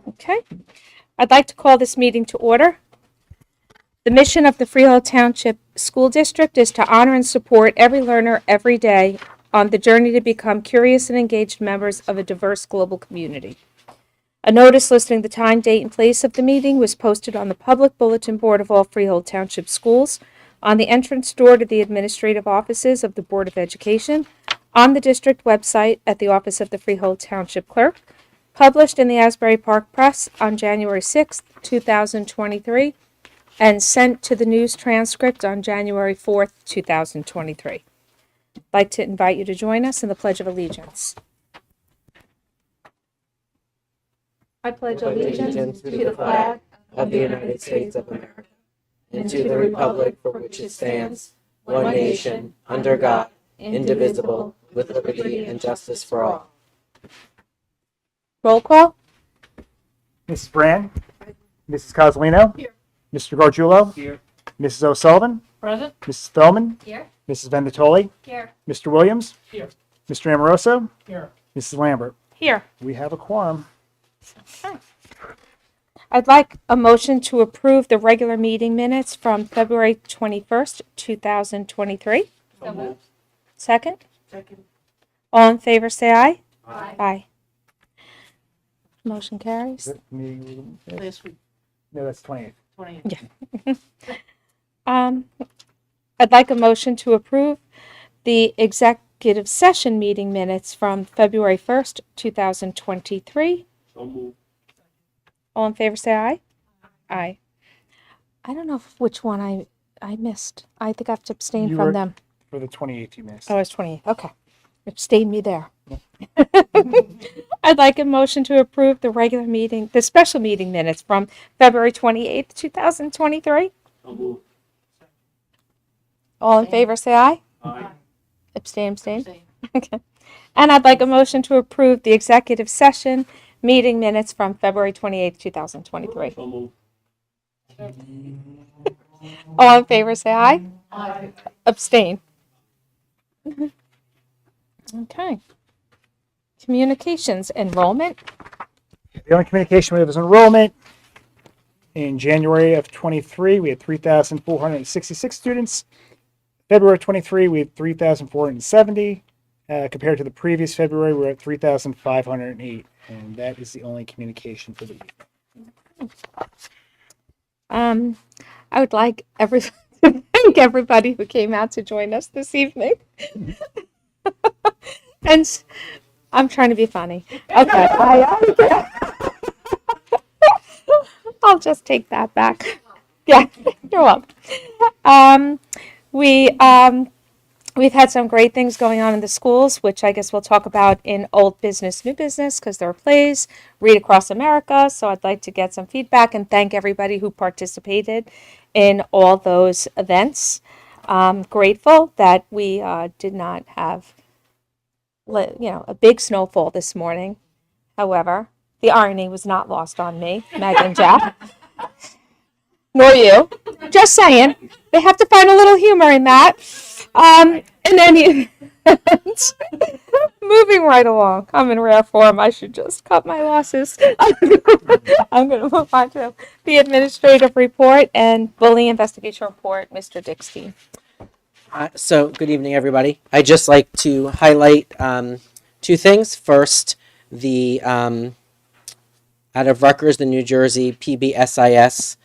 Okay. I'd like to call this meeting to order. The mission of the Freehold Township School District is to honor and support every learner every day on the journey to become curious and engaged members of a diverse global community. A notice listing the time, date, and place of the meeting was posted on the public bulletin board of all Freehold Township schools, on the entrance door to the administrative offices of the Board of Education, on the district website at the office of the Freehold Township Clerk, published in the Asbury Park Press on January 6th, 2023, and sent to the news transcript on January 4th, 2023. I'd like to invite you to join us in the Pledge of Allegiance. I pledge allegiance to the flag of the United States of America and to the republic for which it stands, one nation, under God, indivisible, with liberty and justice for all. Roll call. Mrs. Brand, Mrs. Cosolino, Here. Mr. Gargiulo, Here. Mrs. O'Sullivan, Present. Mrs. Thurman, Here. Mrs. Vendatoli, Here. Mr. Williams, Here. Mr. Amoroso, Here. Mrs. Lambert. Here. We have a quorum. Okay. I'd like a motion to approve the regular meeting minutes from February 21st, 2023. So moved. Second? Second. All in favor, say aye. Aye. Aye. Motion carries. Meeting- Last week, No, that's 28th. 28th. I'd like a motion to approve the executive session meeting minutes from February 1st, 2023. So moved. All in favor, say aye. Aye. I don't know which one I missed. I think I have to abstain You from were- them. For the 28th you missed. Oh, it's 28th. Okay. Abstain me there. I'd like a motion to approve the special meeting minutes from February 28th, 2023. So moved. All in favor, say aye. Aye. Abstain. Same. Okay. And I'd like a motion to approve the executive session meeting minutes from February 28th, 2023. So moved. All in favor, say aye. Aye. Abstain. Okay. Communications, enrollment. The only communication we have is enrollment. In January of 23, we had 3,466 students. February 23, we had 3,470. Compared to the previous February, we're at 3,508. And that is the only communication for the week. I would like to thank everybody who came out to join us this evening. And I'm trying to be funny. Okay. I'll just take that back. Yeah, you're welcome. We've had some great things going on in the schools, which I guess we'll talk about in Old Business, New Business, because there are plays, Read Across America. So I'd like to get some feedback and thank everybody who participated in all those events. Grateful that we did not have, a big snowfall this morning. However, the irony was not lost on me, Meg and Jeff, nor you. Just saying, they have to find a little humor in that. And then moving right along. I'm in rare form. I should just cut my losses. I'm going to move on to the administrative report and bullying investigation report, Mr. Dickstein. So, good evening, everybody. I'd just like to highlight two things. First, the out of Rutgers, the New Jersey PBSIS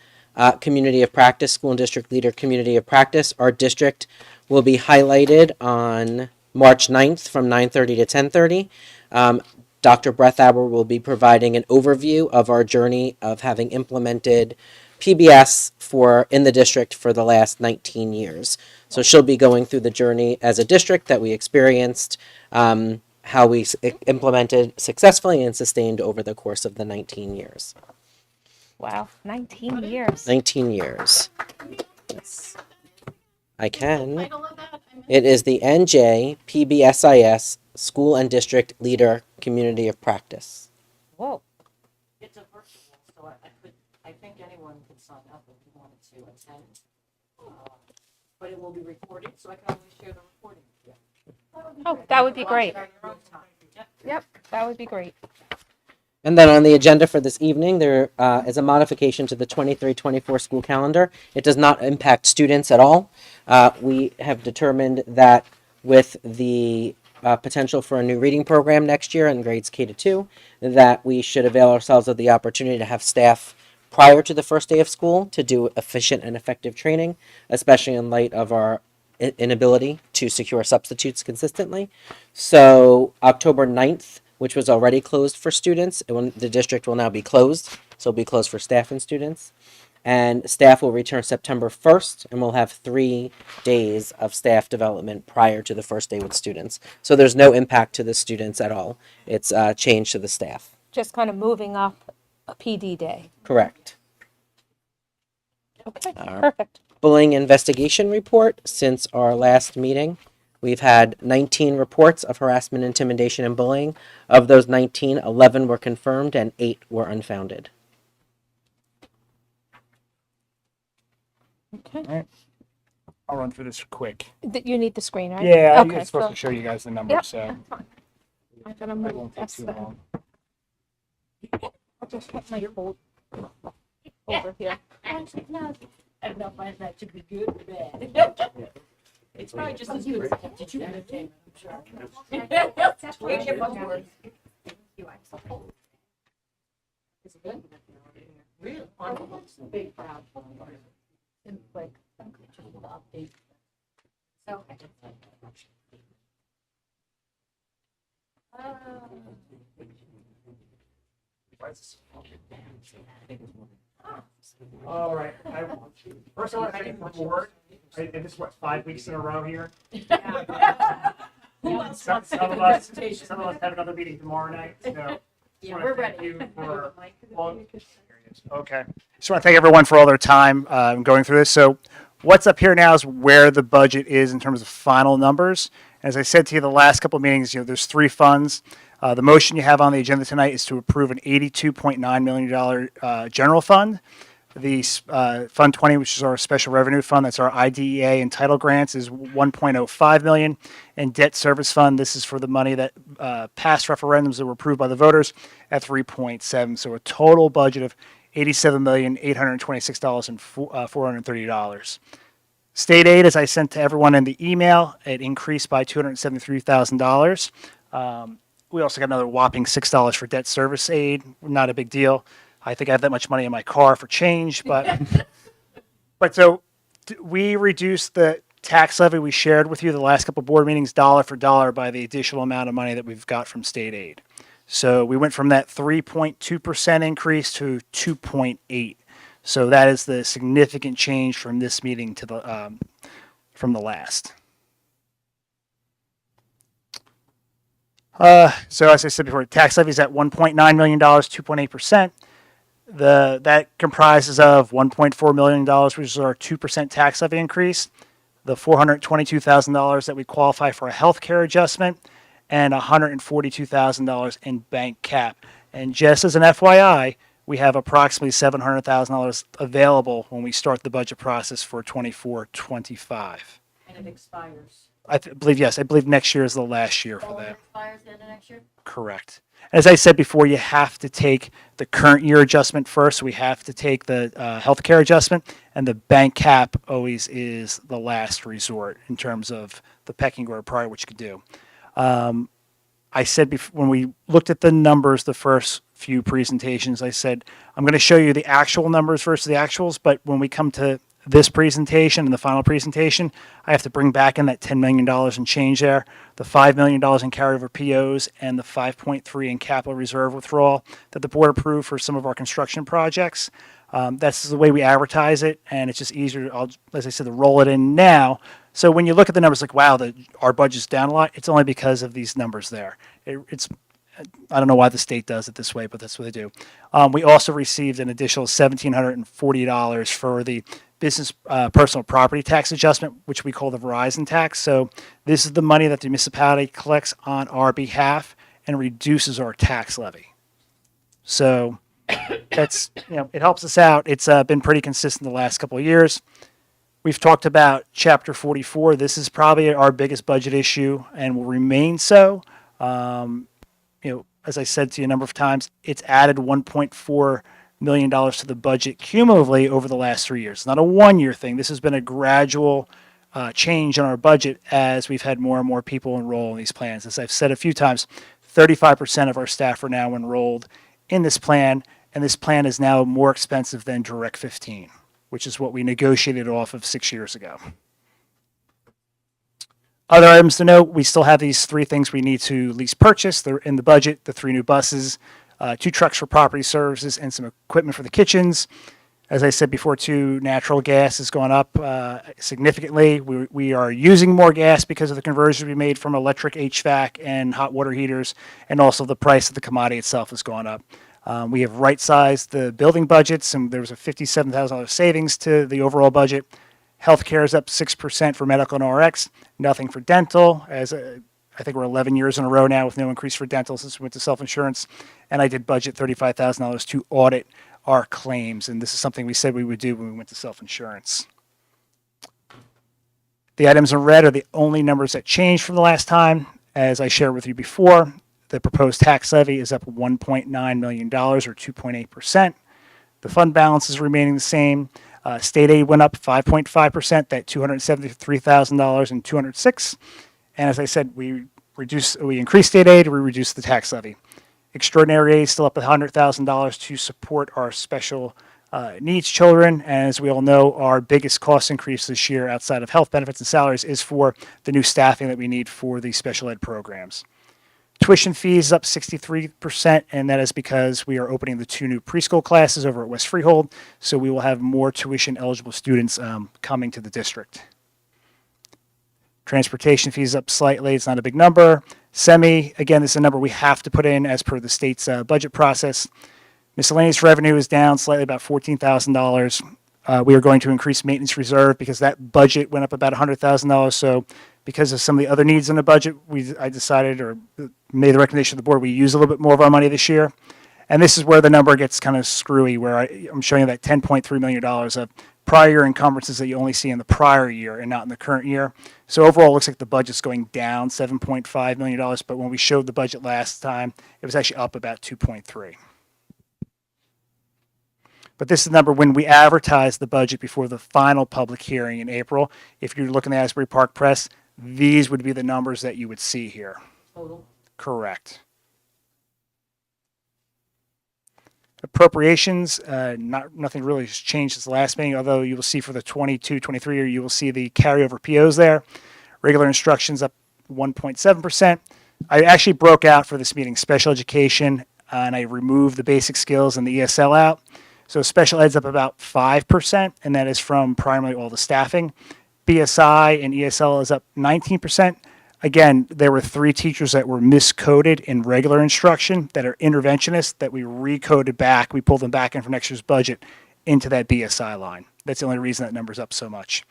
Community of Practice, School and District Leader Community of Practice. Our district will be highlighted on March 9th from 9:30 to 10:30. Dr. Breathaber will be providing an overview of our journey of having implemented PBS in the district for the last 19 years. So she'll be going through the journey as a district that we experienced, how we implemented successfully and sustained over the course of the 19 years. Wow, 19 years. 19 years. Yes. I can. It is the NJ PBSIS School and District Leader Community of Practice. Whoa. It's a virtual, so I think anyone can sign up if you wanted to attend. But it will be recorded, so I can always share the recording. Oh, that would be great. At your own time. Yep. Yep, that would be great. And then on the agenda for this evening, there is a modification to the 23-24 school calendar. It does not impact students at all. We have determined that with the potential for a new reading program next year in grades K to 2, that we should avail ourselves of the opportunity to have staff prior to the first day of school to do efficient and effective training, especially in light of our inability to secure substitutes consistently. So October 9th, which was already closed for students, the district will now be closed. So it'll be closed for staff and students. And staff will return September 1st, and we'll have 3 days of staff development prior to the first day with students. So there's no impact to the students at all. It's changed to the staff. Just kind of moving up a PD day. Correct. Okay, right. perfect. Bullying investigation report since our last meeting. We've had 19 reports of harassment, intimidation, and bullying. Of those 19, 11 were confirmed and 8 were unfounded. Okay. I'll run through this quick. You need the screen, right? Yeah, Okay, it's supposed so- to show you guys the numbers, Yep, so that's fine. I'm gonna it move won't take this too way. long. I'll just put my fold over here. Actually, no, I don't know if that should be good or bad. It's probably just as good as did you entertain, I'm sure. Where's your buzzword? Is it good? Really? It's a big crowd. And like, just the update. So. All right. First, I want to thank you for the board. I did this, 5 weeks in a row here? Some of us have another meeting tomorrow night, so. Yeah, we're ready. Thank you for all. Okay. Just want to thank everyone for all their time going through this. So what's up here now is where the budget is in terms of final numbers. As I said to you the last couple of meetings, there's 3 funds. The motion you have on the agenda tonight is to approve an $82.9 million general fund. The Fund 20, which is our special revenue fund, that's our IDEA and title grants, is 1.05 million. And debt service fund, this is for the money that passed referendums that were approved by the voters at 3.7. So a total budget of $87,826,430. State aid, as I sent to everyone in the email, it increased by $273,000. We also got another whopping $6 for debt service aid. Not a big deal. I think I have that much money in my car for change, but so we reduced the tax levy we shared with you the last couple of board meetings dollar for dollar by the additional amount of money that we've got from state aid. So we went from that 3.2% increase to 2.8. So that is the significant change from this meeting to the from the last. So as I said before, tax levy is at $1.9 million, 2.8%. That comprises of $1.4 million, which is our 2% tax levy increase, the $422,000 that we qualify for a health care adjustment, and $142,000 in bank cap. And just as an FYI, we have approximately $700,000 available when we start the budget process for 24-25. And it expires. I believe next year is the last year for All that. expires the end of next year? Correct. As I said before, you have to take the current year adjustment first. We have to take the healthcare adjustment, and the bank cap always is the last resort in terms of the pecking order prior, which you could do. I said when we looked at the numbers, the first few presentations, I said, I'm going to show you the actual numbers versus the actuals, but when we come to this presentation and the final presentation, I have to bring back in that $10 million and change there, the $5 million in carryover POs, and the 5.3 in capital reserve withdrawal that the board approved for some of our construction projects. That's the way we advertise it, and it's just easier, as I said, to roll it in now. So when you look at the numbers, like, wow, our budget's down a lot, it's only because of these numbers there. I don't know why the state does it this way, but that's what they do. We also received an additional $1,740 for the business personal property tax adjustment, which we call the Verizon tax. So this is the money that the municipality collects on our behalf and reduces our tax levy. So that's, it helps us out. It's been pretty consistent the last couple of years. We've talked about Chapter 44. This is probably our biggest budget issue and will remain so. as I said to you a number of times, it's added $1.4 million to the budget cumulatively over the last 3 years. It's not a one-year thing. This has been a gradual change in our budget as we've had more and more people enroll in these plans. As I've said a few times, 35% of our staff are now enrolled in this plan, and this plan is now more expensive than Direct 15, which is what we negotiated off of 6 years ago. Other items to note, we still have these three things we need to lease purchase. They're in the budget, the 3 new buses, 2 trucks for property services, and some equipment for the kitchens. As I said before, too, natural gas has gone up significantly. We are using more gas because of the conversion we made from electric HVAC and hot water heaters, and also the price of the commodity itself has gone up. We have right-sized the building budgets, and there was a $57,000 savings to the overall budget. Healthcare is up 6% for medical and RX, nothing for dental, as I think we're 11 years in a row now with no increase for dental since we went to self-insurance. And I did budget $35,000 to audit our claims, and this is something we said we would do when we went to self-insurance. The items in red are the only numbers that changed from the last time. As I shared with you before, the proposed tax levy is up $1.9 million, or 2.8%. The fund balance is remaining the same. State aid went up 5.5%, that $273,000 and $206. And as I said, we increased state aid, we reduced the tax levy. Extraordinary aid is still up $100,000 to support our special needs children. And as we all know, our biggest cost increase this year outside of health benefits and salaries is for the new staffing that we need for the special ed programs. Tuition fees up 63%, and that is because we are opening the 2 new preschool classes over at West Freehold, so we will have more tuition-eligible students coming to the district. Transportation fees up slightly. It's not a big number. Semi, again, this is a number we have to put in as per the state's budget process. Miscellaneous revenue is down slightly, about $14,000. We are going to increase maintenance reserve because that budget went up about $100,000, so because of some of the other needs in the budget, I decided or made the recommendation to the board we use a little bit more of our money this year. And this is where the number gets kind of screwy, where I'm showing you that $10.3 million of prior year encumbrances that you only see in the prior year and not in the current year. So overall, it looks like the budget's going down $7.5 million, but when we showed the budget last time, it was actually up about 2.3. But this is the number when we advertised the budget before the final public hearing in April. If you're looking at Asbury Park Press, these would be the numbers that you would see here. Total. Correct. Appropriations, nothing really has changed since the last meeting, although you will see for the 22-23 year, you will see the carryover POs there. Regular instructions up 1.7%. I actually broke out for this meeting special education, and I removed the basic skills and the ESL out. So special ed's up about 5%, and that is from primarily all the staffing. BSI and ESL is up 19%. Again, there were 3 teachers that were miscoded in regular instruction that are interventionists that we recoded back. We pulled them back in for next year's budget into that BSI line. That's the only reason that number's up so much.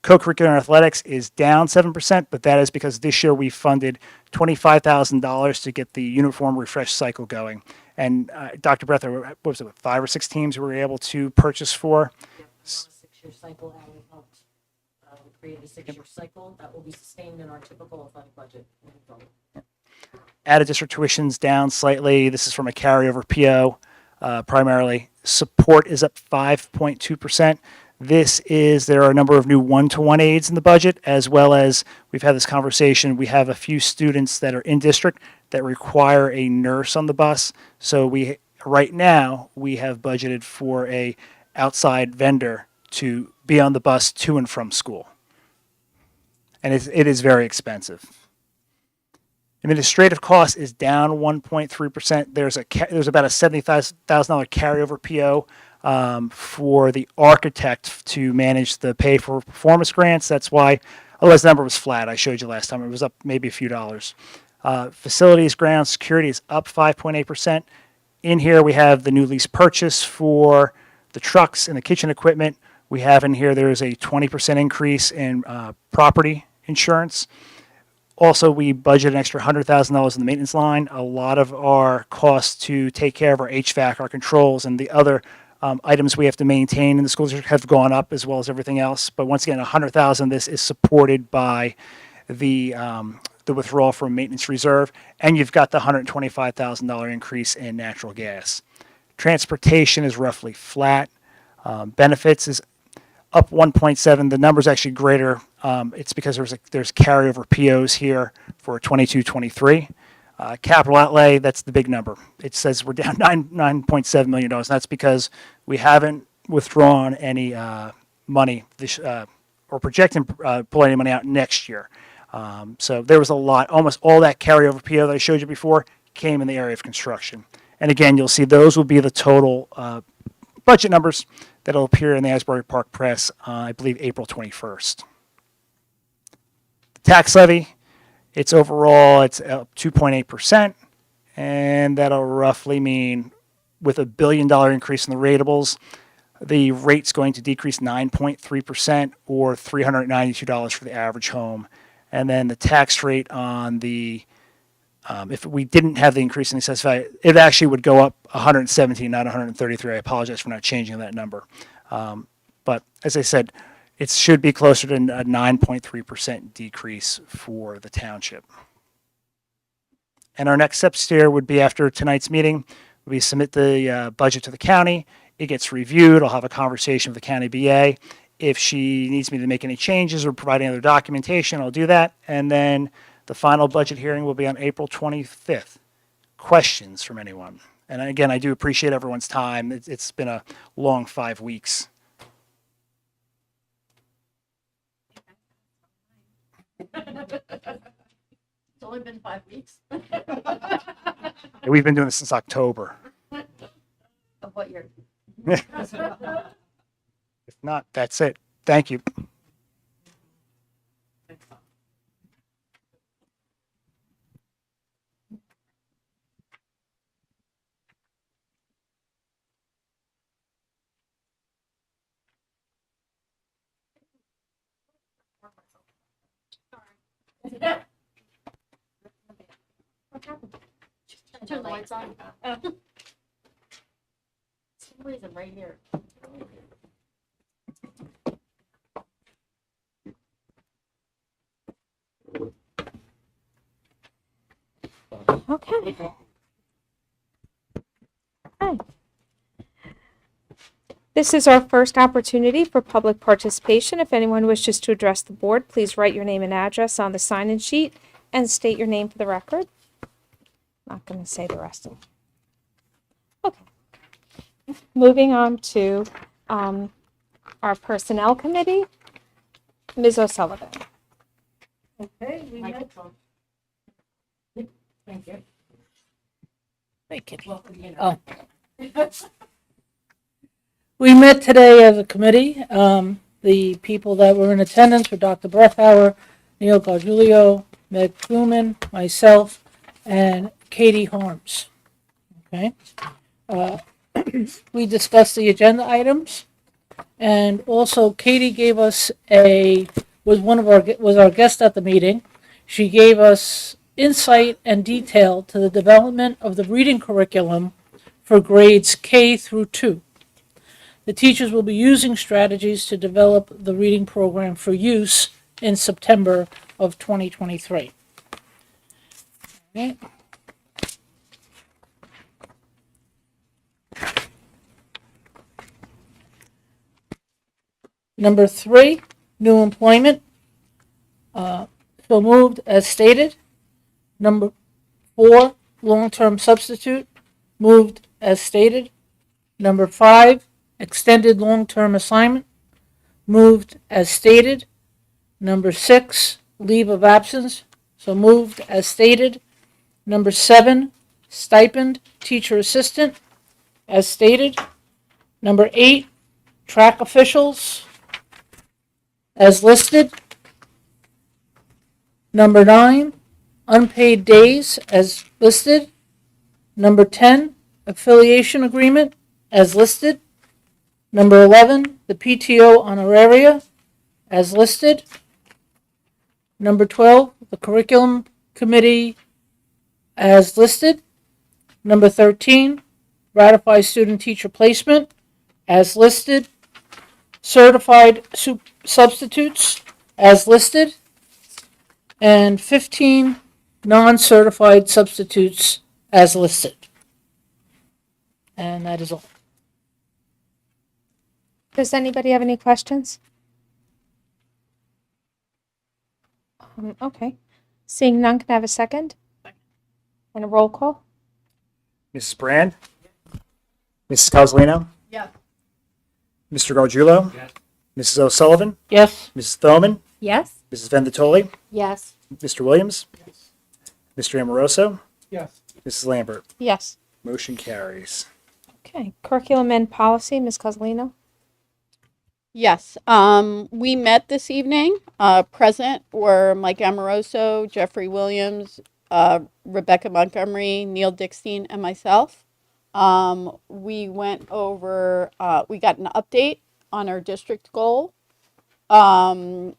Co-curricular athletics is down 7%, but that is because this year we funded $25,000 to get the uniform refresh cycle going. And Dr. Breather, what was it, 5 or 6 teams we were able to purchase for? Yep, we're on a 6-year cycle, and we helped create a 6-year cycle that will be sustained in our typical athletic budget moving forward. Added district tuitions down slightly. This is from a carryover PO primarily. Support is up 5.2%. There are a number of new one-to-one aides in the budget, as well as we've had this conversation. We have a few students that are in district that require a nurse on the bus. So right now we have budgeted for a outside vendor to be on the bus to and from school. And it is very expensive. Administrative cost is down 1.3%. There's about a $70,000 carryover PO for the architect to manage the pay for performance grants. That's why, otherwise the number was flat. I showed you last time. It was up maybe a few dollars. Facilities, ground security is up 5.8%. In here we have the new lease purchase for the trucks and the kitchen equipment. We have in here there's a 20% increase in property insurance. Also, we budget an extra $100,000 in the maintenance line. A lot of our costs to take care of our HVAC, our controls, and the other items we have to maintain in the school district have gone up as well as everything else. But once again, $100,000 of this is supported by the the withdrawal from maintenance reserve, and you've got the $125,000 increase in natural gas. Transportation is roughly flat. Benefits is up 1.7. The number's actually greater. It's because there's carryover POs here for 22-23. Capital outlay, that's the big number. It says we're down $9.7 million. And that's because we haven't withdrawn any money this, or projecting pull any money out next year. So there was a lot. Almost all that carryover PO that I showed you before came in the area of construction. And again, you'll see those will be the total budget numbers that will appear in the Asbury Park Press, I believe, April 21st. The tax levy, it's overall, it's up 2.8%, and that'll roughly mean with $1 billion increase in the ratables, the rate's going to decrease 9.3% or $392 for the average home. And then the tax rate on the if we didn't have the increase in the assessed value, it actually would go up 117, not 133. I apologize for not changing that number. But as I said, it should be closer to a 9.3% decrease for the township. And our next steps here would be after tonight's meeting, we submit the budget to the county. It gets reviewed. I'll have a conversation with the county BA. If she needs me to make any changes or provide any other documentation, I'll do that. And then the final budget hearing will be on April 25th. Questions from anyone? And again, I do appreciate everyone's time. It's been a long 5 weeks. It's only been 5 weeks. We've been doing this since October. Of what year? If not, that's it. Thank you. Turn the lights on. For some reason, right here. Okay. Hi. This is our first opportunity for public participation. If anyone wishes to address the board, please write your name and address on the sign-in sheet and state your name for the record. Not going to say the rest of it. Okay. Moving on to our Personnel Committee. Ms. O'Sullivan. Okay, Microphone. Thank you. Welcome, you know. we met today as a committee. The people that were in attendance were Dr. Brethauer, Neil Gargiulio, Meg Truman, myself, and Katie Harms. Okay. We discussed the agenda items, and also Katie gave us was our guest at the meeting. She gave us insight and detail to the development of the reading curriculum for grades K through 2. The teachers will be using strategies to develop the reading program for use in September of 2023. Okay. Number 3, new employment. So moved as stated. Number 4, long-term substitute, moved as stated. Number 5, extended long-term assignment, moved as stated. Number 6, leave of absence, so moved as stated. Number 7, stipend, teacher assistant, as stated. Number 8, track officials, as listed. Number 9, unpaid days as listed. Number 10, affiliation agreement as listed. Number 11, the PTO honoraria as listed. Number 12, the curriculum committee as listed. Number 13, ratify student teacher placement as listed. Certified substitutes as listed. and 15 non-certified substitutes as listed. And that is all. Does anybody have any questions? Okay. Seeing none, can I have a second? And a roll call? Mrs. Brand? Mrs. Cosarino? Yes. Mr. Gargiulo? Yes. Mrs. O'Sullivan? Yes. Mrs. Thoman? Yes. Mrs. Venditoli? Yes. Mr. Williams? Yes. Mr. Amoroso? Yes. Mrs. Lambert? Yes. Motion carries. Okay. Curriculum and policy, Ms. Cosolino? Yes, we met this evening. Present were Mike Amoroso, Jeffrey Williams, Rebecca Montgomery, Neil Dickstein, and myself. We went over, we got an update on our district goal to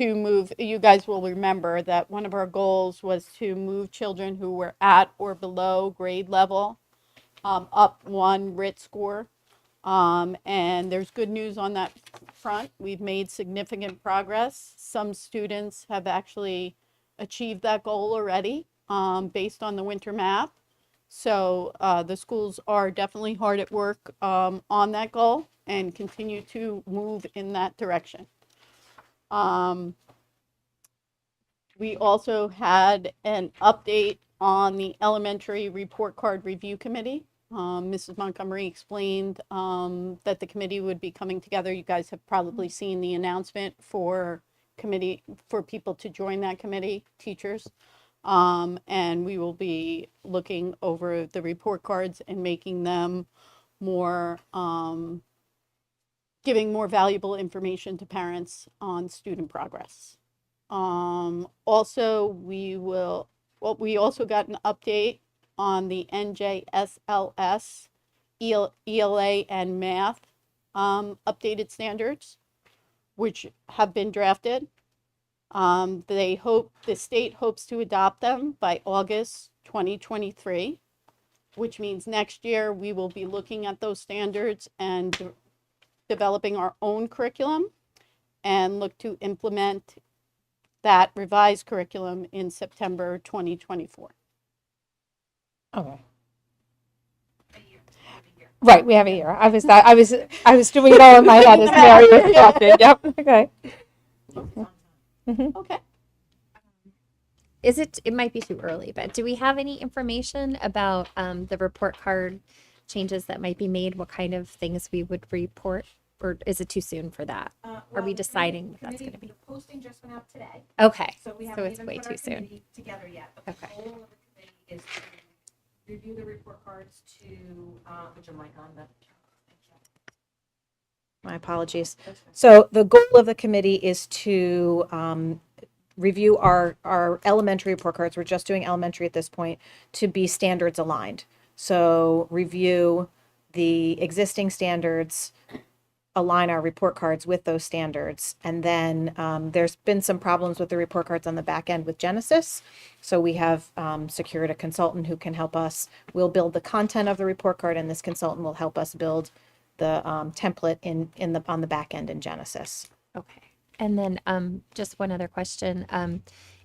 move. You guys will remember that one of our goals was to move children who were at or below grade level up one RIT score. And there's good news on that front. We've made significant progress. Some students have actually achieved that goal already based on the winter math. So the schools are definitely hard at work on that goal and continue to move in that direction. We also had an update on the elementary report card review committee. Mrs. Montgomery explained that the committee would be coming together. You guys have probably seen the announcement for people to join that committee, teachers. And we will be looking over the report cards and making them more, giving more valuable information to parents on student progress. Also, we also got an update on the NJSLS, ELA, and math updated standards, which have been drafted. The state hopes to adopt them by August 2023, which means next year we will be looking at those standards and developing our own curriculum and look to implement that revised curriculum in September 2024. Okay. Right, we have a year. I was doing it all in my head as Mary was talking. Yep. Okay. Okay. It might be too early, but do we have any information about the report card changes that might be made? What kind of things we would report? Or is it too soon for that? Are we deciding what that's going to be? The posting just went out today, Okay, so we so haven't it's even way put too our soon. committee together yet. But the Okay. goal of the committee is to review the report cards to, Put your mic on, but. My apologies. So the goal of the committee is to review our elementary report cards. We're just doing elementary at this point to be standards aligned. So review the existing standards, align our report cards with those standards. And then there's been some problems with the report cards on the back end with Genesis. So we have secured a consultant who can help us. We'll build the content of the report card, and this consultant will help us build the template on the back end in Genesis. Okay. And then just one other question.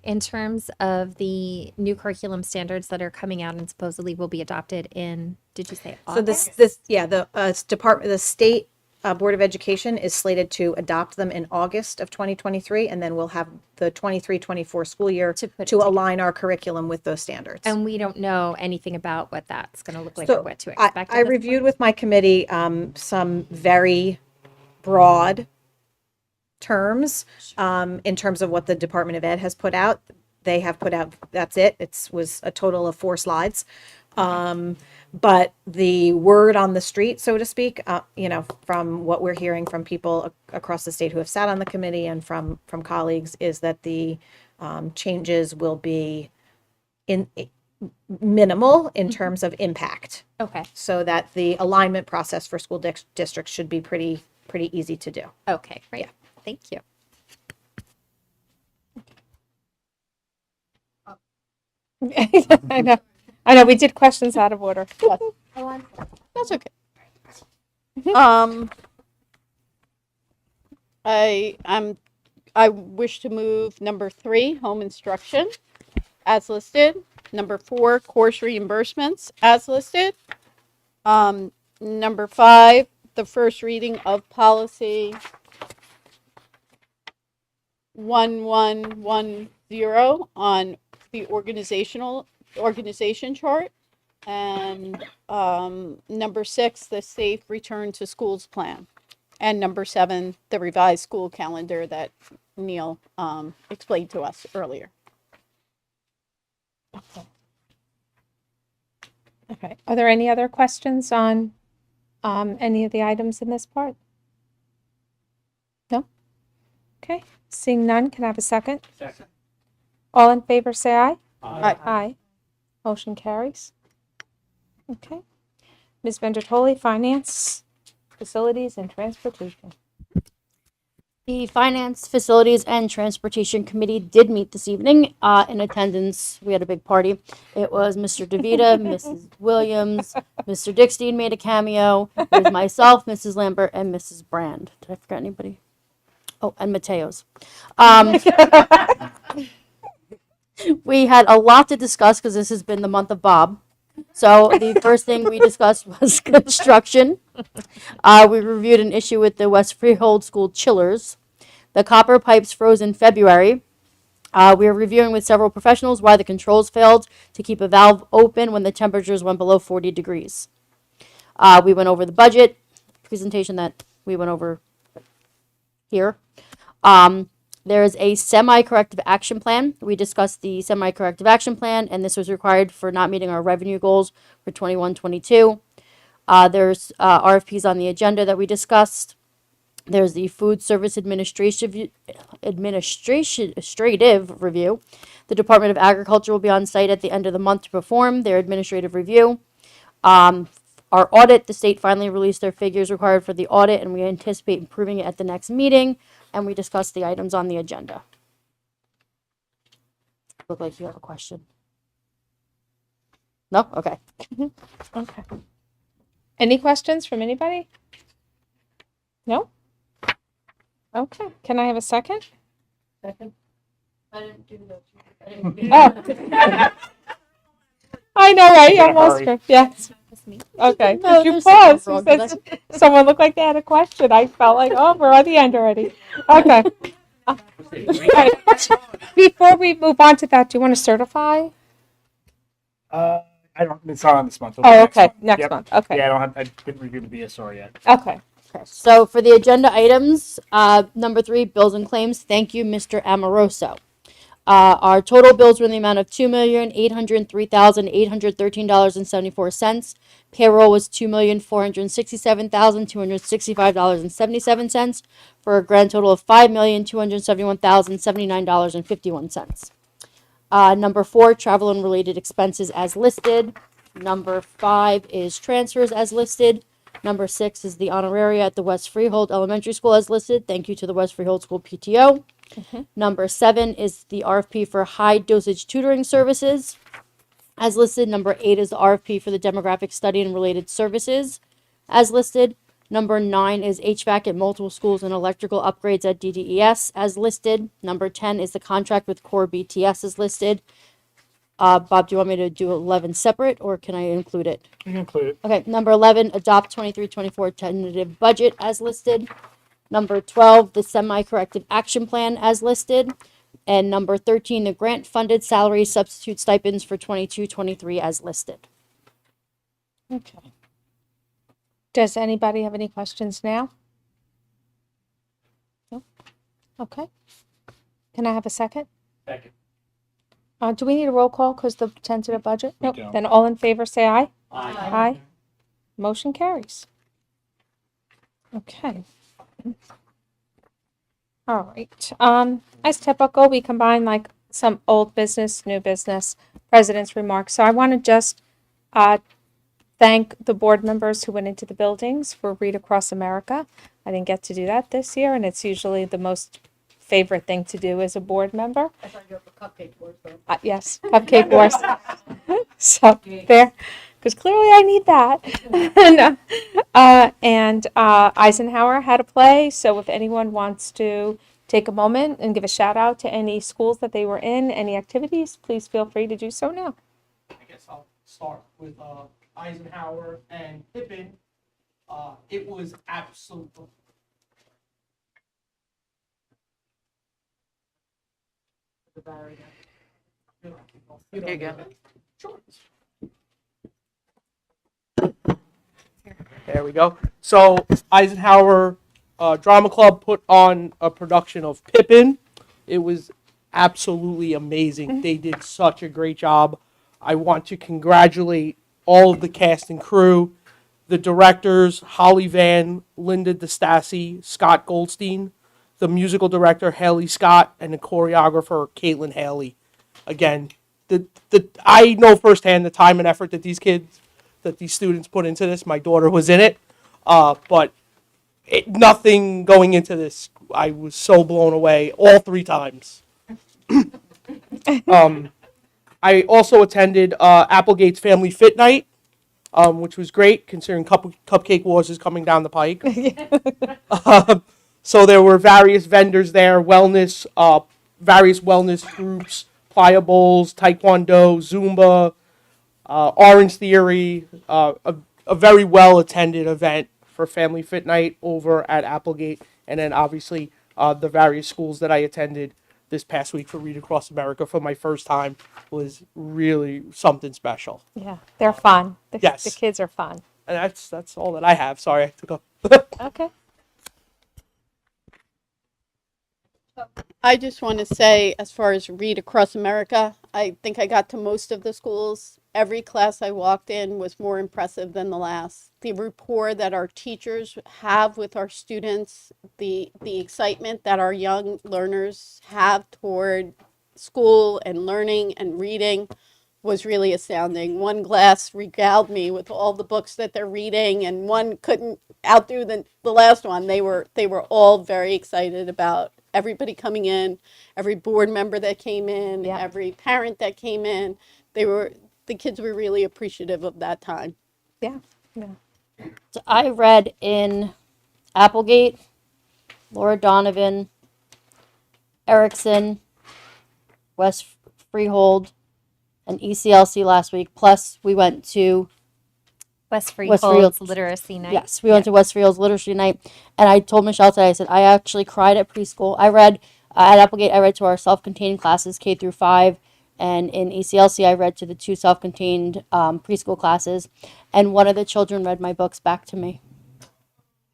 In terms of the new curriculum standards that are coming out and supposedly will be adopted in, did you say August? So the state Board of Education is slated to adopt them in August of 2023, and then we'll have the 23-24 school year To put it to together. align our curriculum with those standards. And we don't know anything about what that's going to look like So or what to expect. I reviewed with my committee some very broad terms in terms of what the Department of Ed has put out. They have put out, that's it. It was a total of 4 slides. But the word on the street, so to speak, from what we're hearing from people across the state who have sat on the committee and from colleagues, is that the changes will be minimal in terms of impact, Okay. so that the alignment process for school districts should be pretty easy to do. Okay. Great. Yeah. Thank you. I know. We did questions out of order. That's okay. I wish to move number 3, home instruction, as listed. Number 4, course reimbursements, as listed. Number 5, the first reading of policy 1110 on the organization chart. And number 6, the safe return to schools plan. And number 7, the revised school calendar that Neil explained to us earlier. Okay. Are there any other questions on any of the items in this part? No? Okay. Seeing none, can I have a second? Second. All in favor, say aye. Aye. Aye. Motion carries. Okay. Ms. Vandertoli, Finance, Facilities, and Transportation. The Finance, Facilities, and Transportation Committee did meet this evening. In attendance, we had a big party. It was Mr. DeVita, Mrs. Williams, Mr. Dickstein made a cameo. It was myself, Mrs. Lambert, and Mrs. Brand. Did I forget anybody? Oh, and Mateos. We had a lot to discuss because this has been the month of Bob. So the first thing we discussed was construction. We reviewed an issue with the West Freehold School chillers. The copper pipes froze in February. We are reviewing with several professionals why the controls failed to keep a valve open when the temperatures went below 40 degrees. We went over the budget presentation that we went over here. There is a semi-corrective action plan. We discussed the semi-corrective action plan, and this was required for not meeting our revenue goals for 21-22. There's RFPs on the agenda that we discussed. There's the Food Service Administrative Review. The Department of Agriculture will be on site at the end of the month to perform their administrative review. Our audit, the state finally released their figures required for the audit, and we anticipate improving it at the next meeting. And we discussed the items on the agenda. Look like you have a question. No? Okay. Okay. Any questions from anybody? No? Okay. Can I have a second? Second. I didn't do that. Oh. I know, right? You In a almost. hurry. Yes. That's me. Okay. No, Did you there's pause? something You wrong said with someone looked like they had a question. I felt like, oh, we're at the end already. Okay. All right. Before we move on to that, do you want to certify? I don't. It's not on this month. It'll be Oh, next okay. month. Next Yep. month. Okay. Yeah, I don't have. I didn't review the BSR yet. Okay. Okay, so for the agenda items, number 3, bills and claims. Thank you, Mr. Amoroso. Our total bills were in the amount of $2,803,813.74. Payroll was $2,467,265.77 for a grand total of $5,271,079.51. Number 4, travel and related expenses as listed. Number 5 is transfers as listed. Number 6 is the honoraria at the West Freehold Elementary School as listed. Thank you to the West Freehold School PTO. Number 7 is the RFP for high dosage tutoring services as listed. Number 8 is the RFP for the demographic study and related services as listed. Number 9 is HVAC at multiple schools and electrical upgrades at DDES as listed. Number 10 is the contract with Core BTS as listed. Bob, do you want me to do 11 separate or can I include it? You can include it. Okay, number 11, adopt 23-24 tentative budget as listed. Number 12, the semi-corrective action plan as listed. And number 13, the grant-funded salary substitute stipends for 22-23 as listed. Okay. Does anybody have any questions now? No? Okay. Can I have a second? Second. Do we need a roll call because the tentative budget? We Nope. don't. Then all in favor, say aye. Aye. Aye. Motion carries. Okay. All right. As typical, we combine like some old business, new business, president's remarks. So I want to just thank the board members who went into the buildings for Read Across America. I didn't get to do that this year, and it's usually the most favorite thing to do as a board member. I thought you were for cupcake wars, though. Yes, Cupcake Wars. So there, because clearly I need that. and Eisenhower had a play, so if anyone wants to take a moment and give a shout out to any schools that they were in, any activities, please feel free to do so now. I guess I'll start with Eisenhower and Pippin. It was absolutely. There you go. Sure. There we go. So Eisenhower Drama Club put on a production of Pippin. It was absolutely amazing. They did such a great job. I want to congratulate all of the cast and crew, the directors, Holly Van, Linda DeStassi, Scott Goldstein, the musical director, Haley Scott, and the choreographer, Caitlin Haley. Again, I know firsthand the time and effort that these students put into this. My daughter was in it, but nothing going into this. I was so blown away all 3 times. I also attended Applegate's Family Fit Night, which was great considering Cupcake Wars is coming down the pike. So there were various vendors there, various wellness groups, playa bowls, taekwondo, Zumba, Orange Theory, a very well attended event for Family Fit Night over at Applegate, and then obviously the various schools that I attended this past week for Read Across America for my first time was really something special. Yeah, they're fun. Yes. The kids are fun. And that's all that I have. Sorry, I took up. Okay. I just want to say, as far as Read Across America, I think I got to most of the schools. Every class I walked in was more impressive than the last. The rapport that our teachers have with our students, the excitement that our young learners have toward school and learning and reading was really astounding. One class regaled me with all the books that they're reading, and one couldn't outdo the last one. They were all very excited about everybody coming in, every board member that came in, Yeah. every parent that came in. The kids were really appreciative of that time. Yeah. So I read in Applegate, Laura Donovan, Erickson, West Freehold, and ECLC last week. Plus, we went to West Freehold's Freehold's literacy night. Yes, we went to West Freehold's literacy night, and I told Michelle today. I said I actually cried at preschool. I read at Applegate. I read to our self-contained classes K through 5, and in ECLC I read to the 2 self-contained preschool classes, and one of the children read my books back to me,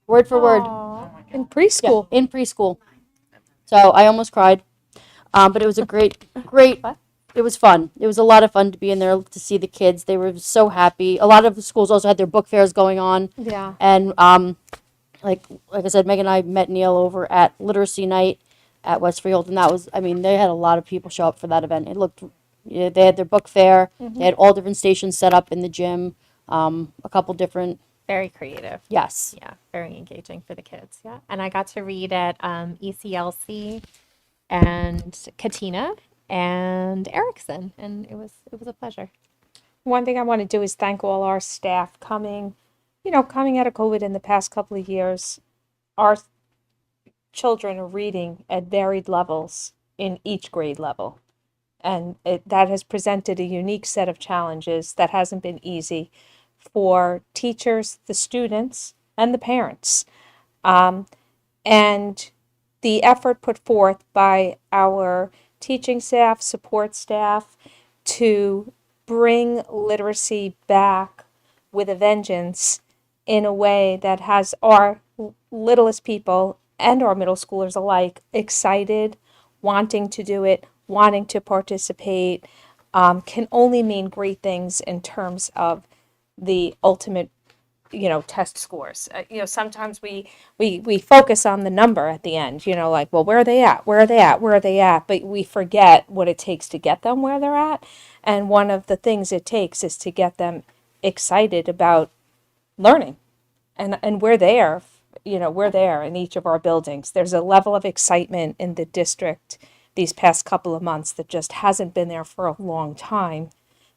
word for word. In Yeah, preschool. in preschool. So I almost cried, but it was a great. It was fun. It was a lot of fun to be in there to see the kids. They were so happy. A lot of the schools also had their book fairs going on. Yeah. And like I said, Meg and I met Neil over at Literacy Night at West Freehold, and that was, I mean, they had a lot of people show up for that event. It looked, yeah, they had their book fair. They had all different stations set up in the gym. A couple different, Very creative. yes. Yeah, very engaging for the kids. Yeah, and I got to read at ECLC and Katina and Erickson, and it was a pleasure. One thing I want to do is thank all our staff coming out of COVID in the past couple of years. Our children are reading at varied levels in each grade level. And that has presented a unique set of challenges that hasn't been easy for teachers, the students, and the parents. And the effort put forth by our teaching staff, support staff, to bring literacy back with a vengeance in a way that has our littlest people and our middle schoolers alike excited, wanting to do it, wanting to participate, can only mean great things in terms of the ultimate test scores. Sometimes we focus on the number at the end, like, well, where are they at? Where are they at? Where are they at? But we forget what it takes to get them where they're at. And one of the things it takes is to get them excited about learning. And we're there, we're there in each of our buildings. There's a level of excitement in the district these past couple of months that just hasn't been there for a long time.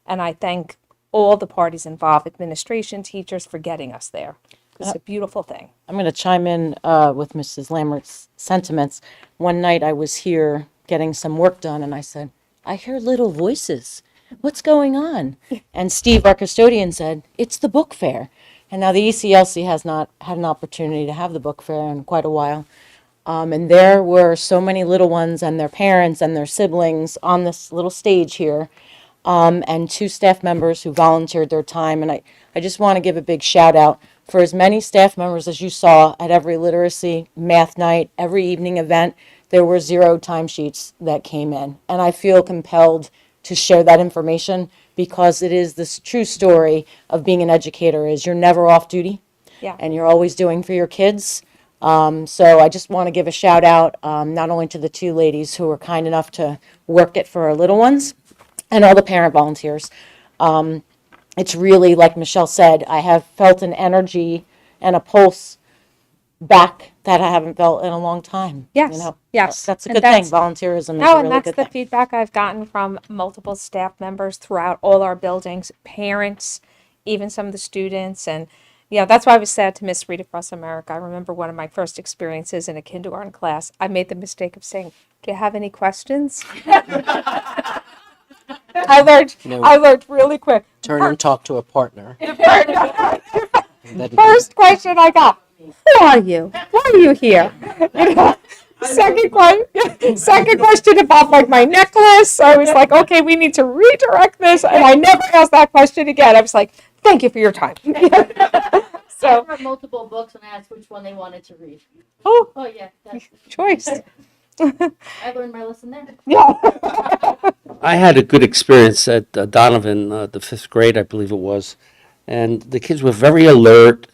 And I thank all the parties involved, administration, teachers, for getting us there. It's a beautiful thing. I'm going to chime in with Mrs. Lambert's sentiments. One night I was here getting some work done, and I said, I hear little voices. What's going on? And Steve, our custodian, said, it's the book fair. And now the ECLC has not had an opportunity to have the book fair in quite a while. And there were so many little ones and their parents and their siblings on this little stage here, and 2 staff members who volunteered their time. And I just want to give a big shout out for as many staff members as you saw at every literacy, math night, every evening event. There were 0 timesheets that came in. And I feel compelled to share that information because it is this true story of being an educator is you're never off duty. Yeah. And you're always doing for your kids. So I just want to give a shout out, not only to the 2 ladies who were kind enough to work it for our little ones and all the parent volunteers. It's really, like Michelle said, I have felt an energy and a pulse back that I haven't felt in a long time. Yes, You know, yes. That's a And good thing. that's- Volunteerism is No, a and really that's good the thing. feedback I've gotten from multiple staff members throughout all our buildings, parents, even some of the students. And, that's why I was sad to miss Read Across America. I remember one of my first experiences in a kindergarten class. I made the mistake of saying, do you have any questions? No. I learned really quick. Turn and talk to a partner. Then- First question I got, who are you? Why are you here? Second question about like my necklace. So I was like, okay, we need to redirect this. And I never asked that question again. I was like, thank you for your time. So, I read multiple books and asked which one they wanted to read. oh, Oh, yeah, that's, choice. I learned my lesson there. Yeah. I had a good experience at Donovan, the 5th grade, I believe it was. And the kids were very alert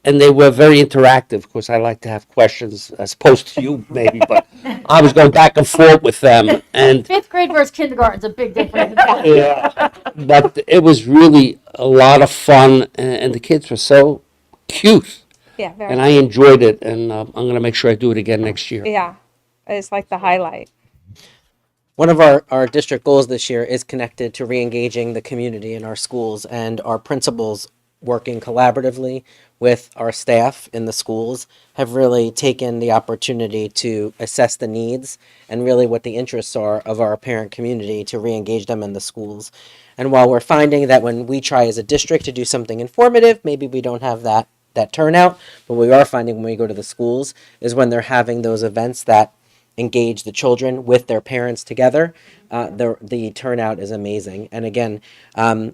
and they were very interactive. Of course, I like to have questions as opposed to you, maybe, but I was going back and forth with them. And 5th grade versus kindergarten's a big difference. yeah, but it was really a lot of fun and the kids were so cute. Yeah, very. And I enjoyed it. And I'm going to make sure I do it again next year. Yeah, it's like the highlight. One of our district goals this year is connected to re-engaging the community in our schools, and our principals working collaboratively with our staff in the schools have really taken the opportunity to assess the needs and really what the interests are of our parent community to re-engage them in the schools. And while we're finding that when we try as a district to do something informative, maybe we don't have that turnout, but we are finding when we go to the schools is when they're having those events that engage the children with their parents together, the turnout is amazing. And again,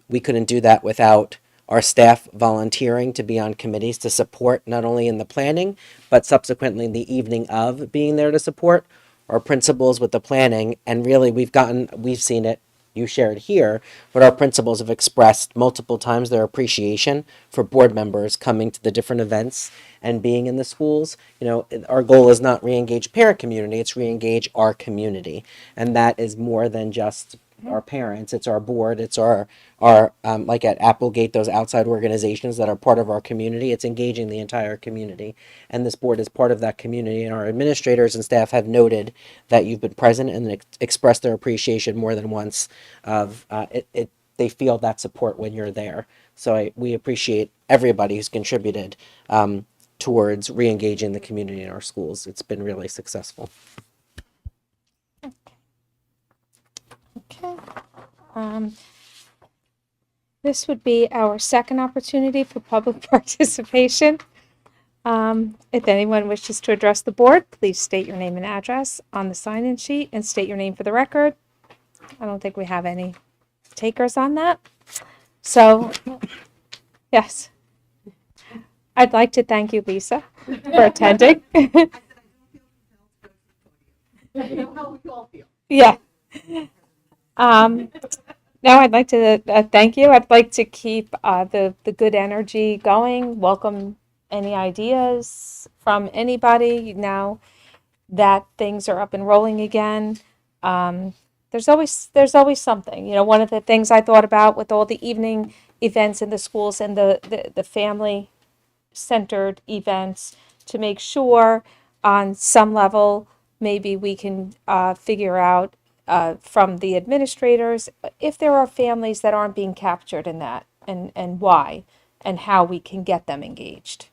we couldn't do that without our staff volunteering to be on committees to support not only in the planning, but subsequently the evening of being there to support our principals with the planning. And really, we've seen it, you shared here, but our principals have expressed multiple times their appreciation for board members coming to the different events and being in the schools. Our goal is not re-engage parent community, it's re-engage our community. And that is more than just our parents, it's our board, it's our like at Applegate, those outside organizations that are part of our community, it's engaging the entire community. And this board is part of that community, and our administrators and staff have noted that you've been present and expressed their appreciation more than once of they feel that support when you're there. So we appreciate everybody who's contributed towards re-engaging the community in our schools. It's been really successful. Okay. This would be our second opportunity for public participation. If anyone wishes to address the board, please state your name and address on the sign-in sheet and state your name for the record. I don't think we have any takers on that. So, yes. I'd like to thank you, Lisa, for attending. Yeah. No, I'd like to thank you. I'd like to keep the good energy going. Welcome any ideas from anybody now that things are up and rolling again. There's always something. One of the things I thought about with all the evening events in the schools and the family centered events, to make sure on some level maybe we can figure out from the administrators if there are families that aren't being captured in that, and why, and how we can get them engaged.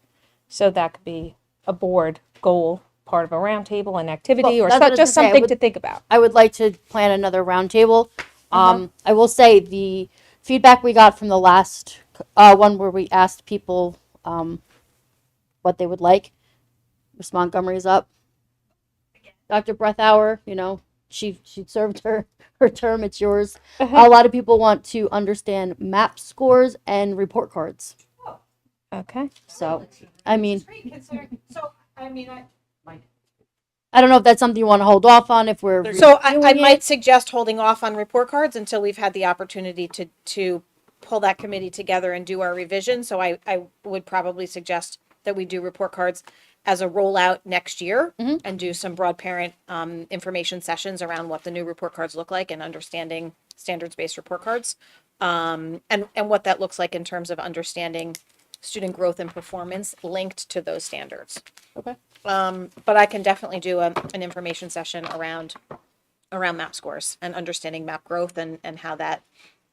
So that could be a board goal, part of a roundtable, an activity, Well, or that's what I was just gonna say. I something would- to think about. I would like to plan another roundtable. I will say the feedback we got from the last one where we asked people what they would like. Miss Montgomery's up. Dr. Breathauer, she served her term. It's yours. A lot of people want to understand map scores and report cards. Okay. So, I mean, So, I mean, I don't know if that's something you want to hold off on if we're So I reviewing might it. suggest holding off on report cards until we've had the opportunity to pull that committee together and do our revision. So I would probably suggest that we do report cards as a rollout next year and do some broad parent information sessions around what the new report cards look like and understanding standards-based report cards. And what that looks like in terms of understanding student growth and performance linked to those standards. Okay. But I can definitely do an information session around map scores and understanding map growth and how that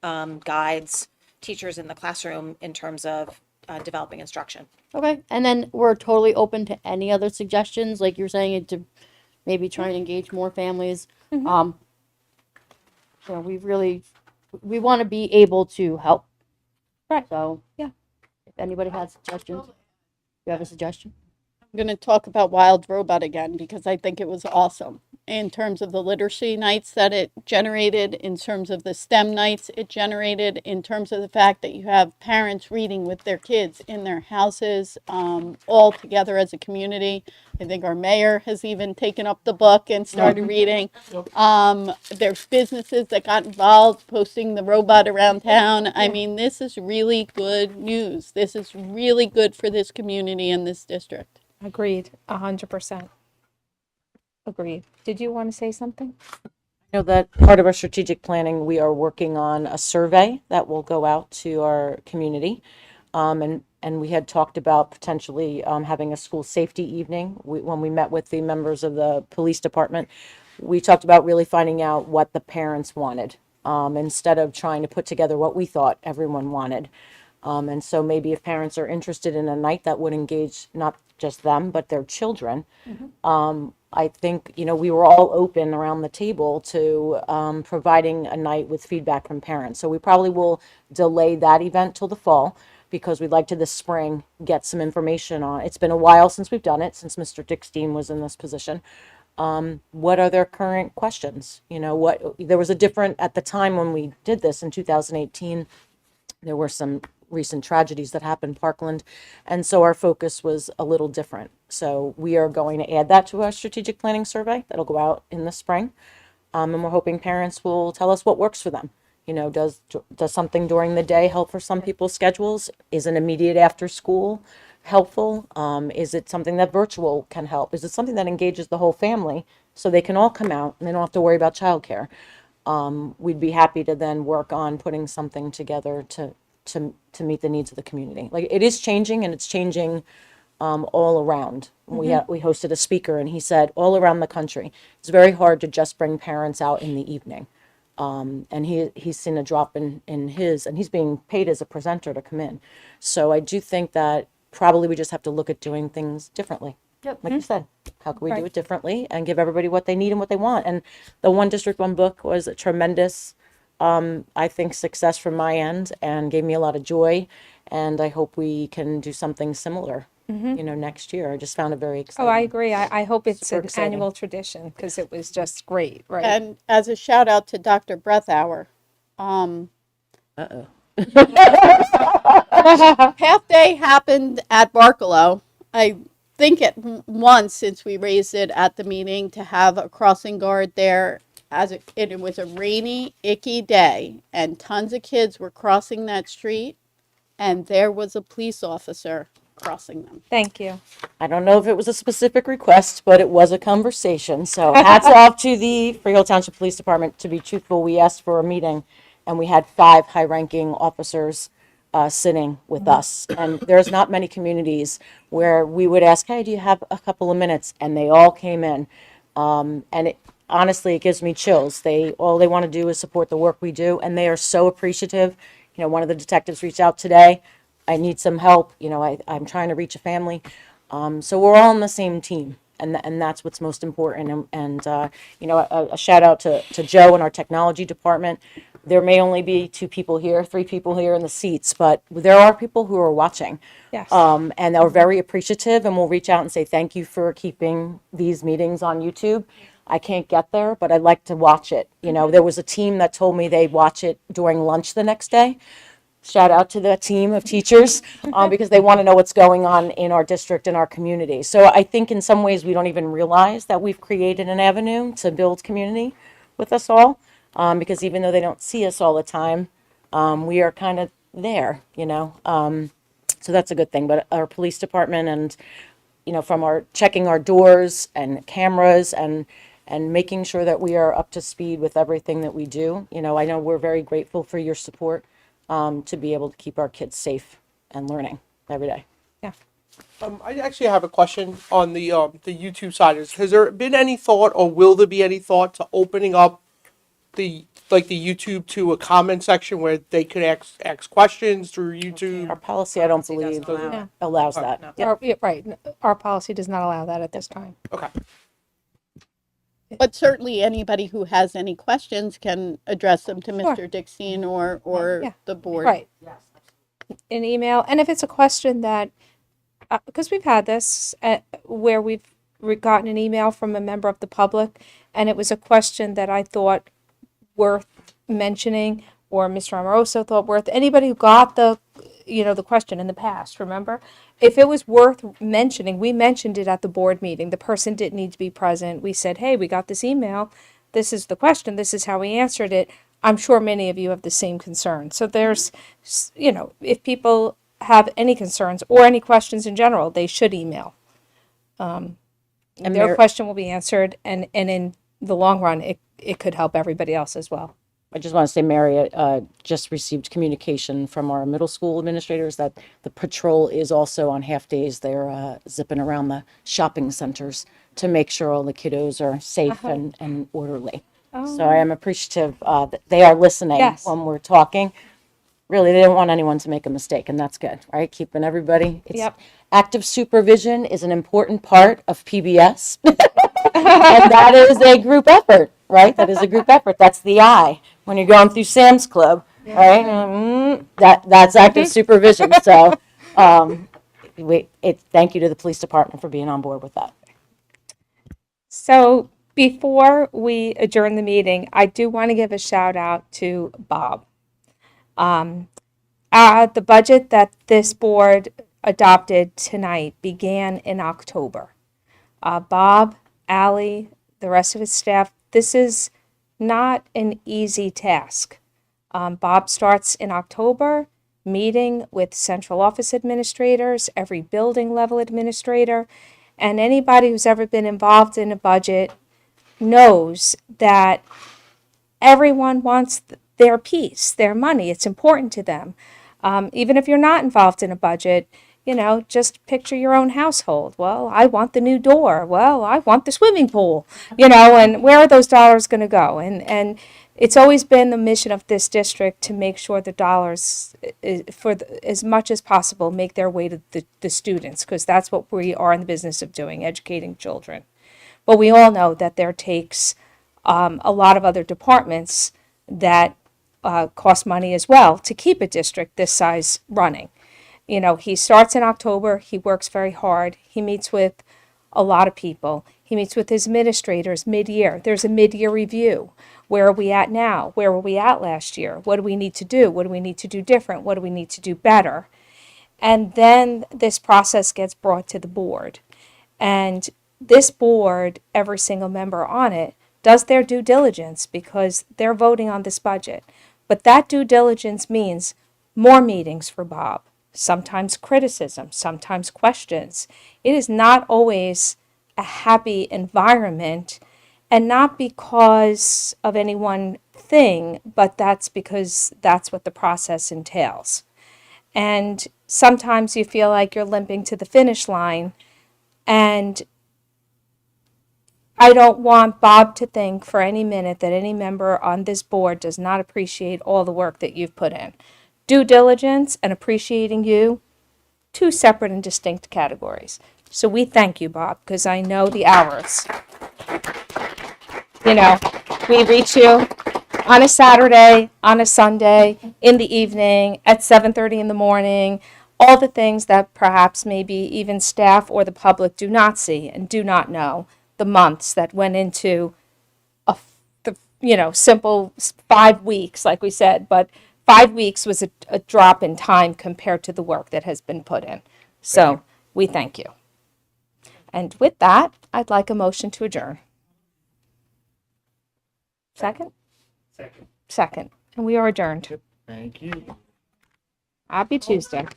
guides teachers in the classroom in terms of developing instruction. Okay. And then we're totally open to any other suggestions, like you're saying, to maybe try and engage more families. We want to be able to help. Right. So, Yeah. if anybody has suggestions, you have a suggestion? I'm going to talk about Wild Robot again because I think it was awesome in terms of the literacy nights that it generated, in terms of the STEM nights it generated, in terms of the fact that you have parents reading with their kids in their houses, all together as a community. I think our mayor has even taken up the book and started reading. There's businesses that got involved, posting the robot around town. I mean, this is really good news. This is really good for this community and this district. Agreed. 100%. Agreed. Did you want to say something? Know that part of our strategic planning, we are working on a survey that will go out to our community. And we had talked about potentially having a school safety evening. When we met with the members of the police department, we talked about really finding out what the parents wanted instead of trying to put together what we thought everyone wanted. And so maybe if parents are interested in a night that would engage not just them, but their children, I think, we were all open around the table to providing a night with feedback from parents. So we probably will delay that event till the fall because we'd like to this spring get some information on. It's been a while since we've done it, since Mr. Dickstein was in this position. What are their current questions? There was a different, at the time when we did this in 2018, there were some recent tragedies that happened, Parkland, and so our focus was a little different. So we are going to add that to our strategic planning survey that'll go out in the spring, and we're hoping parents will tell us what works for them. Does something during the day help for some people's schedules? Is an immediate after school helpful? Is it something that virtual can help? Is it something that engages the whole family so they can all come out and they don't have to worry about childcare? We'd be happy to then work on putting something together to meet the needs of the community. Like, it is changing, and it's changing all around. We hosted a speaker, and he said all around the country, it's very hard to just bring parents out in the evening. And he's seen a drop in his, and he's being paid as a presenter to come in. So I do think that probably we just have to look at doing things differently. Yep. Like you said, how can we do Right. it differently and give everybody what they need and what they want? And the One District, One Book was a tremendous, I think, success from my end and gave me a lot of joy. And I hope we can do something similar, next year. I just found it very exciting. Oh, I agree. I hope it's Super an exciting. annual tradition because it was just great, right? And as a shout out to Dr. Breathauer, Uh-oh. half day happened at Barkalow. I think once since we raised it at the meeting to have a crossing guard there. It was a rainy, icky day, and tons of kids were crossing that street, and there was a police officer crossing them. Thank you. I don't know if it was a specific request, but it was a conversation. So hats off to the Freehold Township Police Department. To be truthful, we asked for a meeting, and we had 5 high-ranking officers sitting with us. And there's not many communities where we would ask, hey, do you have a couple of minutes? And they all came in. Honestly, it gives me chills. All they want to do is support the work we do, and they are so appreciative. One of the detectives reached out today. I need some help. I'm trying to reach a family. So we're all on the same team. And that's what's most important. A shout out to Joe and our technology department. There may only be 2 people here, 3 people here in the seats, but there are people who are watching. Yes. And are very appreciative, and we'll reach out and say, thank you for keeping these meetings on YouTube. I can't get there, but I'd like to watch it. There was a team that told me they watch it during lunch the next day. Shout out to the team of teachers because they want to know what's going on in our district and our community. So I think in some ways we don't even realize that we've created an avenue to build community with us all because even though they don't see us all the time, we are kind of there. So that's a good thing. But our police department and from our checking our doors and cameras and making sure that we are up to speed with everything that we do. I know we're very grateful for your support to be able to keep our kids safe and learning every day. Yeah. I actually have a question on the YouTube side. Has there been any thought, or will there be any thought to opening up the YouTube to a comment section where they could ask questions through YouTube? Our policy, I don't believe, allows that. Yep. Right. Our policy does not allow that at this time. Okay. But certainly anybody who has any questions can address them to Sure. Mr. Dixine or Yeah. the board. Right. An email. And if it's a question that, because we've had this where we've gotten an email from a member of the public, and it was a question that I thought worth mentioning, or Mr. Amoroso thought worth, anybody who got the question in the past, remember? If it was worth mentioning, we mentioned it at the board meeting. The person didn't need to be present. We said, hey, we got this email. This is the question. This is how we answered it. I'm sure many of you have the same concern. So there's, if people have any concerns or any questions in general, they should email. And Their question will be answered, and in the long run, it could help everybody else as well. I just want to say, Mary, just received communication from our middle school administrators that the patrol is also on half days. They're zipping around the shopping centers to make sure all the kiddos are safe and orderly. So I am appreciative that they are listening Yes. when we're talking. Really, they don't want anyone to make a mistake, and that's good, right? Keeping everybody. Yep. Active supervision is an important part of PBS, and that is a group effort, right? That is a group effort. That's the I. When you're going through Sam's Club, right? That's active supervision. So, thank you to the police department for being on board with that. So before we adjourn the meeting, I do want to give a shout out to Bob. The budget that this board adopted tonight began in October. Bob, Ally, the rest of his staff, this is not an easy task. Bob starts in October, meeting with central office administrators, every building level administrator, and anybody who's ever been involved in a budget knows that everyone wants their piece, their money. It's important to them. Even if you're not involved in a budget, just picture your own household. Well, I want the new door. Well, I want the swimming pool, and where are those dollars going to go? And it's always been the mission of this district to make sure the dollars, as much as possible, make their way to the students, because that's what we are in the business of doing, educating children. But we all know that there takes a lot of other departments that cost money as well to keep a district this size running. He starts in October. He works very hard. He meets with a lot of people. He meets with his administrators mid-year. There's a mid-year review. Where are we at now? Where were we at last year? What do we need to do? What do we need to do different? What do we need to do better? And then this process gets brought to the board. And this board, every single member on it, does their due diligence because they're voting on this budget. But that due diligence means more meetings for Bob, sometimes criticism, sometimes questions. It is not always a happy environment, and not because of any one thing, but that's because that's what the process entails. And sometimes you feel like you're limping to the finish line, and I don't want Bob to think for any minute that any member on this board does not appreciate all the work that you've put in. due diligence and appreciating you, two separate and distinct categories. So we thank you, Bob, because I know the hours. You know, we reach you on a Saturday, on a Sunday, in the evening, at 7:30 in the morning, all the things that perhaps maybe even staff or the public do not see and do not know, the months that went into simple 5 weeks, like we said, but 5 weeks was a drop in time compared to the work that has been put in. So we thank you. And with that, I'd like a motion to adjourn. Second? Second. And we are adjourned. Thank you. Happy Tuesday.